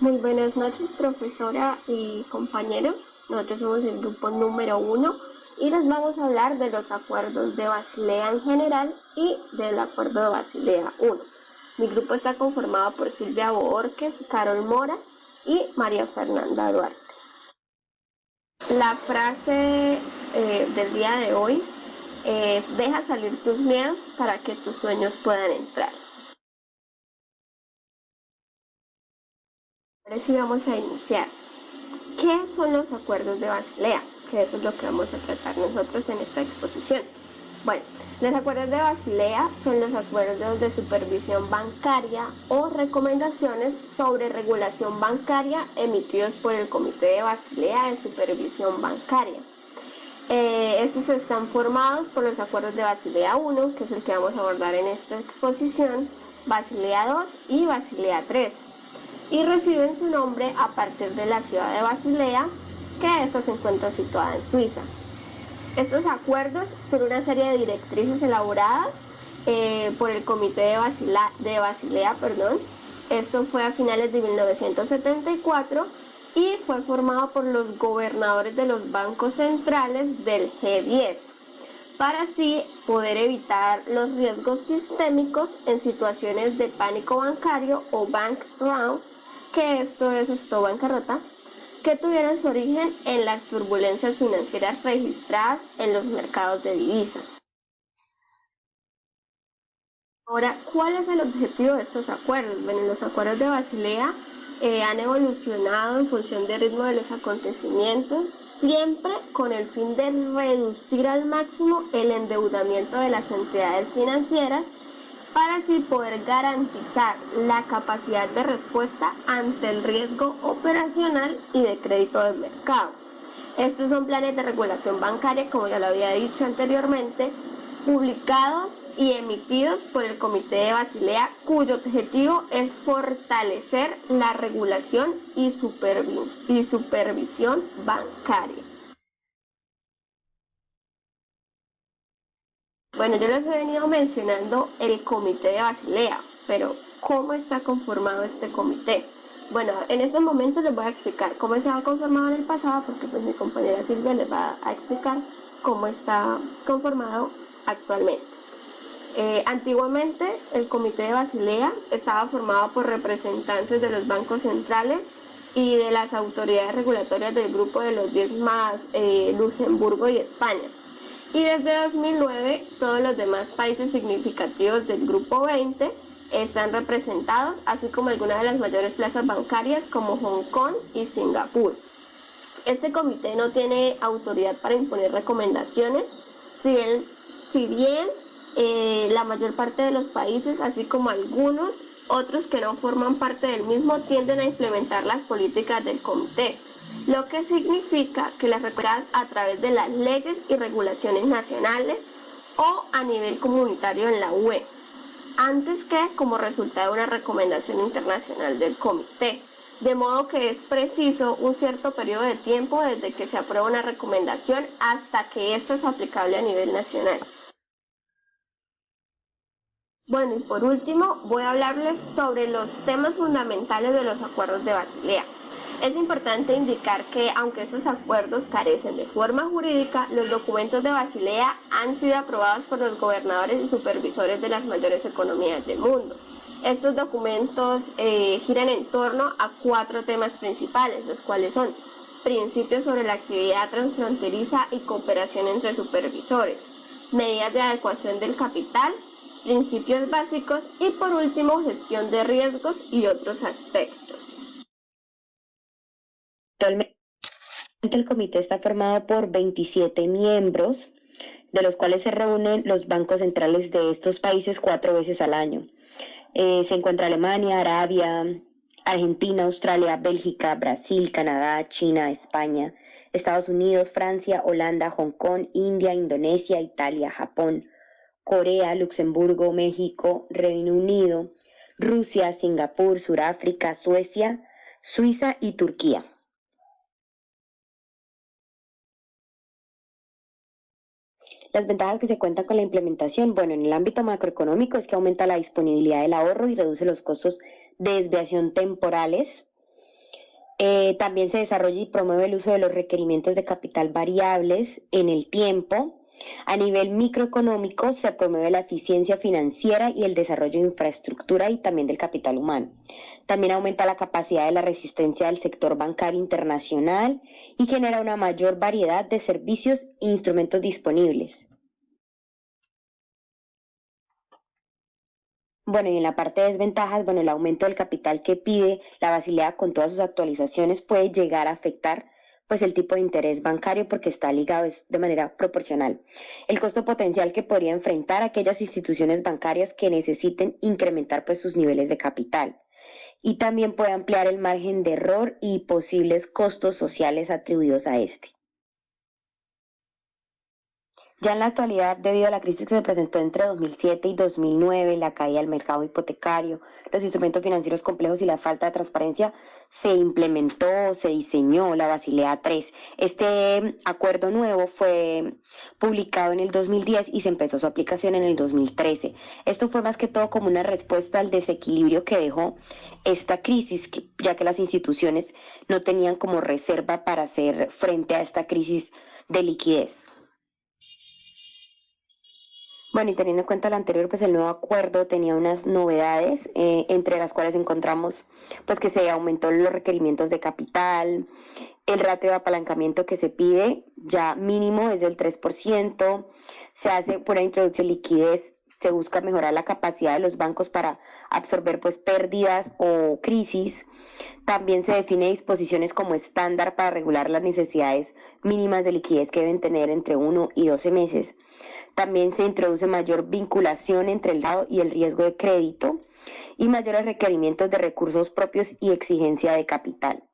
Muy buenas noches, profesora y compañeros. Nosotros somos el grupo número 1 y les vamos a hablar de los acuerdos de Basilea en general y del acuerdo de Basilea 1. Mi grupo está conformado por Silvia Borges, Carol Mora y María Fernanda Duarte. La frase del día de hoy es: deja salir tus miedos para que tus sueños puedan entrar. Ahora sí vamos a iniciar. ¿Qué son los acuerdos de Basilea? Que eso es lo que vamos a tratar nosotros en esta exposición. Bueno, los acuerdos de Basilea son los acuerdos de supervisión bancaria o recomendaciones sobre regulación bancaria emitidos por el Comité de Basilea de Supervisión Bancaria. Estos están formados por los acuerdos de Basilea 1, que es el que vamos a abordar en esta exposición, Basilea 2 y Basilea 3. Y reciben su nombre a partir de la ciudad de Basilea, que esta se encuentra situada en Suiza. Estos acuerdos son una serie de directrices elaboradas por el Comité de Basilea. Esto fue a finales de 1974 y fue formado por los gobernadores de los bancos centrales del G10, para así poder evitar los riesgos sistémicos en situaciones de pánico bancario o bank run, que esto es bancarrota, que tuvieran su origen en las turbulencias financieras registradas en los mercados de divisas. Ahora, ¿cuál es el objetivo de estos acuerdos? Bueno, los acuerdos de Basilea han evolucionado en función del ritmo de los acontecimientos, siempre con el fin de reducir al máximo el endeudamiento de las entidades financieras, para así poder garantizar la capacidad de respuesta ante el riesgo operacional y de crédito del mercado. Estos son planes de regulación bancaria, como ya lo había dicho anteriormente, publicados y emitidos por el Comité de Basilea, cuyo objetivo es fortalecer la regulación y supervisión bancaria. Bueno, yo les he venido mencionando el Comité de Basilea, pero ¿cómo está conformado este comité? Bueno, en estos momentos les voy a explicar cómo estaba conformado en el pasado, porque pues mi compañera Silvia les va a explicar cómo está conformado actualmente. Antiguamente el Comité de Basilea estaba formado por representantes de los bancos centrales y de las autoridades regulatorias del grupo de los 10 más Luxemburgo y España. Y desde 2009 todos los demás países significativos del Grupo 20 están representados, así como algunas de las mayores plazas bancarias como Hong Kong y Singapur. Este comité no tiene autoridad para imponer recomendaciones, si bien la mayor parte de los países, así como algunos otros que no forman parte del mismo, tienden a implementar las políticas del comité, lo que significa que las recorren a través de las leyes y regulaciones nacionales o a nivel comunitario en la UE, antes que como resultado de una recomendación internacional del comité, de modo que es preciso un cierto periodo de tiempo desde que se aprueba una recomendación hasta que ésta es aplicable a nivel nacional. Bueno, y por último voy a hablarles sobre los temas fundamentales de los acuerdos de Basilea. Es importante indicar que, aunque estos acuerdos carecen de forma jurídica, los documentos de Basilea han sido aprobados por los gobernadores y supervisores de las mayores economías del mundo. Estos documentos giran en torno a 4 temas principales, los cuales son: principios sobre la actividad transfronteriza y cooperación entre supervisores, medidas de adecuación del capital, principios básicos y, por último, gestión de riesgos y otros aspectos. Actualmente el comité está formado por 27 miembros, de los cuales se reúnen los bancos centrales de estos países 4 veces al año. Se encuentra Alemania, Arabia, Argentina, Australia, Bélgica, Brasil, Canadá, China, España, Estados Unidos, Francia, Holanda, Hong Kong, India, Indonesia, Italia, Japón, Corea, Luxemburgo, México, Reino Unido, Rusia, Singapur, Sudáfrica, Suecia, Suiza y Turquía. Las ventajas que se cuentan con la implementación, bueno, en el ámbito macroeconómico es que aumenta la disponibilidad del ahorro y reduce los costos de desviación temporales. También se desarrolla y promueve el uso de los requerimientos de capital variables en el tiempo. A nivel microeconómico se promueve la eficiencia financiera y el desarrollo de infraestructura y también del capital humano. También aumenta la capacidad de la resistencia del sector bancario internacional y genera una mayor variedad de servicios e instrumentos disponibles. Bueno, y en la parte de desventajas, bueno, el aumento del capital que pide la Basilea con todas sus actualizaciones puede llegar a afectar pues el tipo de interés bancario porque está ligado de manera proporcional. El costo potencial que podría enfrentar aquellas instituciones bancarias que necesiten incrementar pues sus niveles de capital. Y también puede ampliar el margen de error y posibles costos sociales atribuidos a este. Ya en la actualidad, debido a la crisis que se presentó entre 2007 y 2009, la caída del mercado hipotecario, los instrumentos financieros complejos y la falta de transparencia, se implementó, se diseñó la Basilea III. Este acuerdo nuevo fue publicado en el 2010 y se empezó su aplicación en el 2013. Esto fue más que todo como una respuesta al desequilibrio que dejó esta crisis, ya que las instituciones no tenían como reserva para hacer frente a esta crisis de liquidez. Bueno, y teniendo en cuenta lo anterior, pues el nuevo acuerdo tenía unas novedades, entre las cuales encontramos pues que se aumentó los requerimientos de capital, el ratio de apalancamiento que se pide ya mínimo es del 3%, se hace por la introducción de liquidez, se busca mejorar la capacidad de los bancos para absorber pues pérdidas o crisis. También se define disposiciones como estándar para regular las necesidades mínimas de liquidez que deben tener entre 1 y 12 meses. También se introduce mayor vinculación entre el lado y el riesgo de crédito y mayores requerimientos de recursos propios y exigencia de capital.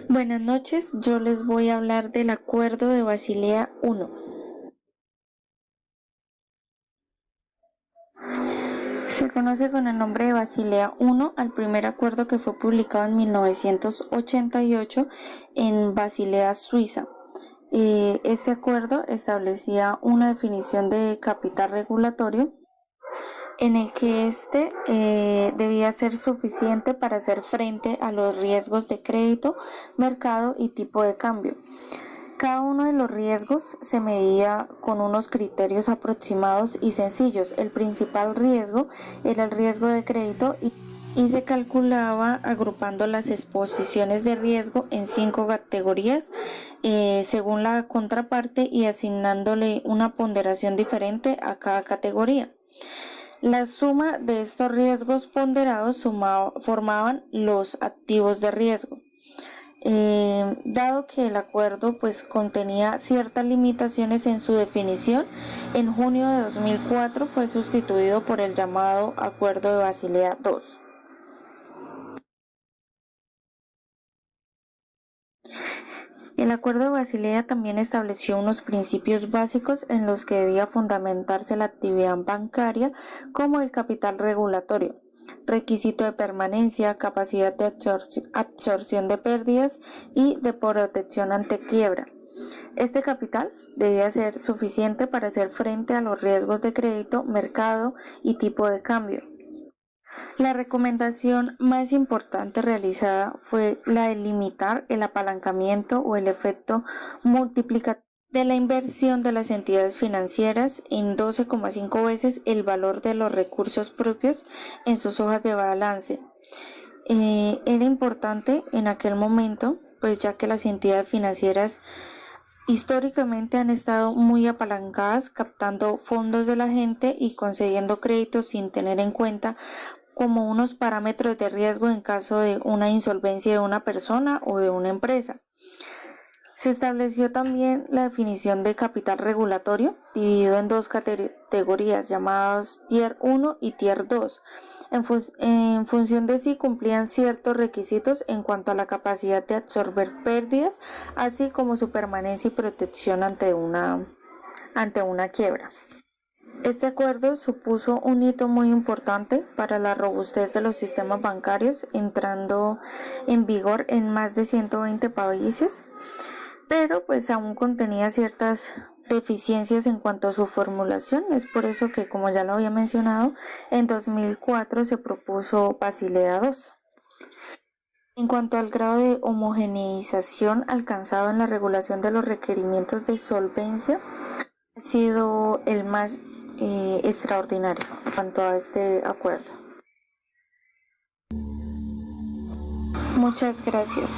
Buenas noches, yo les voy a hablar del Acuerdo de Basilea I. Se conoce con el nombre de Basilea I al primer acuerdo que fue publicado en 1988 en Basilea, Suiza. Este acuerdo establecía una definición de capital regulatorio en el que debía ser suficiente para hacer frente a los riesgos de crédito, mercado y tipo de cambio. Cada uno de los riesgos se medía con unos criterios aproximados y sencillos. El principal riesgo era el riesgo de crédito y se calculaba agrupando las exposiciones de riesgo en 5 categorías según la contraparte y asignándole una ponderación diferente a cada categoría. La suma de estos riesgos ponderados formaban los activos de riesgo. Dado que el acuerdo pues contenía ciertas limitaciones en su definición, en junio de 2004 fue sustituido por el llamado Acuerdo de Basilea II. El Acuerdo de Basilea también estableció unos principios básicos en los que debía fundamentarse la actividad bancaria, como el capital regulatorio, requisito de permanencia, capacidad de absorción de pérdidas y de protección ante quiebra. Este capital debía ser suficiente para hacer frente a los riesgos de crédito, mercado y tipo de cambio. La recomendación más importante realizada fue la de limitar el apalancamiento o el efecto multiplicativo de la inversión de las entidades financieras en 12,5 veces el valor de los recursos propios en sus hojas de balance. Era importante en aquel momento, pues ya que las entidades financieras históricamente han estado muy apalancadas, captando fondos de la gente y concediendo créditos sin tener en cuenta como unos parámetros de riesgo en caso de una insolvencia de una persona o de una empresa. Se estableció también la definición de capital regulatorio, dividido en 2 categorías llamadas Tier 1 y Tier 2, en función de si cumplían ciertos requisitos en cuanto a la capacidad de absorber pérdidas, así como su permanencia y protección ante una quiebra. Este acuerdo supuso un hito muy importante para la robustez de los sistemas bancarios, entrando en vigor en más de 120 países, pero pues aún contenía ciertas deficiencias en cuanto a su formulación. Es por eso que, como ya lo había mencionado, en 2004 se propuso Basilea II. En cuanto al grado de homogeneización alcanzado en la regulación de los requerimientos de solvencia, ha sido el más extraordinario en cuanto a este acuerdo. Muchas gracias.